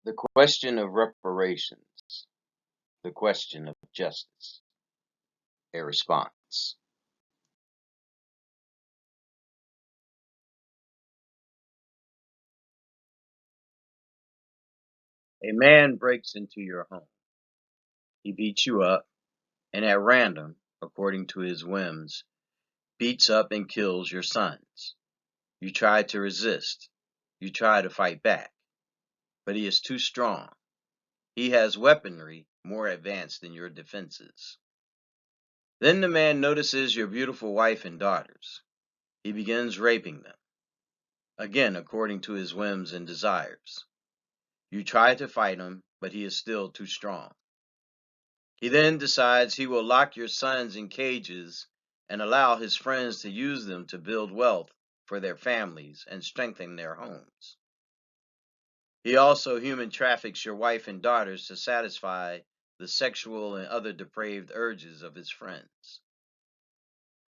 The question of reparations, the question of justice, a response. A man breaks into your home. He beats you up, and at random, according to his whims, beats up and kills your sons. You try to resist. You try to fight back. But he is too strong. He has weaponry more advanced than your defenses. Then the man notices your beautiful wife and daughters. He begins raping them, again according to his whims and desires. You try to fight him, but he is still too strong. He then decides he will lock your sons in cages and allow his friends to use them to build wealth for their families and strengthen their homes. He also human traffics your wife and daughters to satisfy the sexual and other depraved urges of his friends.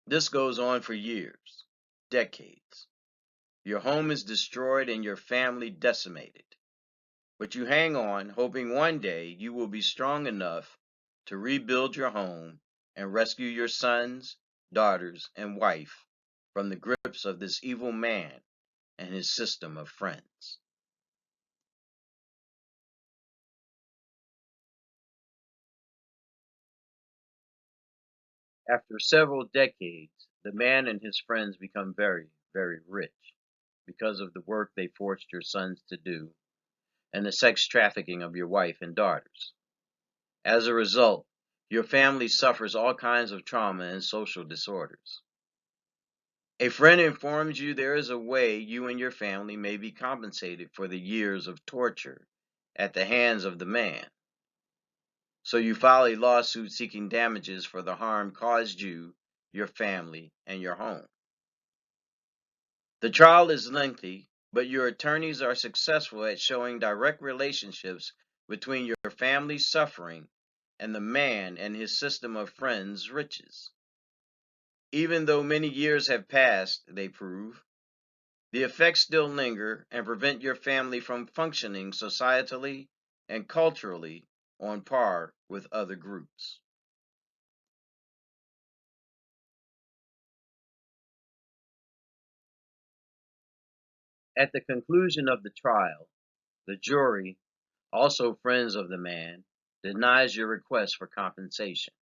This goes on for years, decades. Your home is destroyed and your family decimated. But you hang on, hoping one day you will be strong enough to rebuild your home and rescue your sons, daughters, and wife from the grips of this evil man and his system of friends. After several decades, the man and his friends become very, very rich because of the work they forced your sons to do and the sex trafficking of your wife and daughters. As a result, your family suffers all kinds of trauma and social disorders. A friend informs you there is a way you and your family may be compensated for the years of torture at the hands of the man. So you file a lawsuit seeking damages for the harm caused you, your family, and your home. The trial is lengthy, but your attorneys are successful at showing direct relationships between your family's suffering and the man and his system of friends' riches. Even though many years have passed, they prove, the effects still linger and prevent your family from functioning societally and culturally on par with other groups. At the conclusion of the trial, the jury, also friends of the man, denies your request for compensation.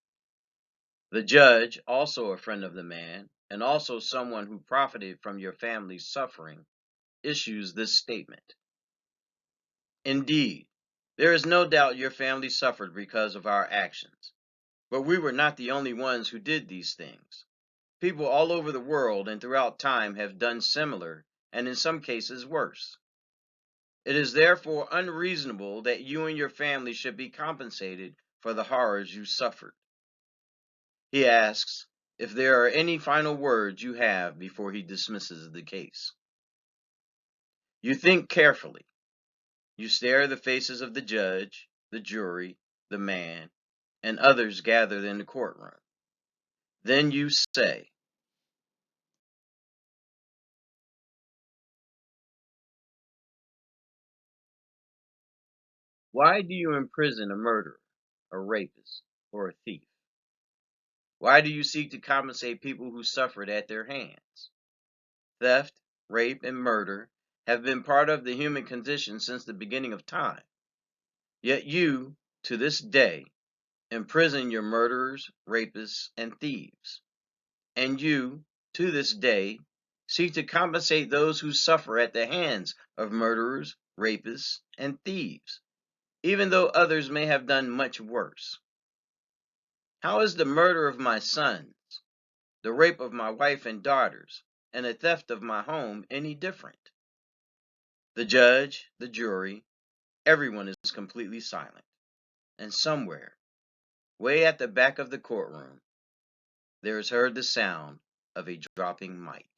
The judge, also a friend of the man, and also someone who profited from your family's suffering, issues this statement. Indeed, there is no doubt your family suffered because of our actions, but we were not the only ones who did these things. People all over the world and throughout time have done similar, and in some cases worse. It is therefore unreasonable that you and your family should be compensated for the horrors you suffered. He asks if there are any final words you have before he dismisses the case. You think carefully. You stare the faces of the judge, the jury, the man, and others gathered in the courtroom. Then you say, "Why do you imprison a murderer, a rapist, or a thief? Why do you seek to compensate people who suffered at their hands? Theft, rape, and murder have been part of the human condition since the beginning of time. Yet you, to this day, imprison your murderers, rapists, and thieves. And you, to this day, seek to compensate those who suffer at the hands of murderers, rapists, and thieves, even though others may have done much worse. How is the murder of my sons, the rape of my wife and daughters, and the theft of my home any different?" The judge, the jury, everyone is completely silent. And somewhere, way at the back of the courtroom, there is heard the sound of a dropping mic.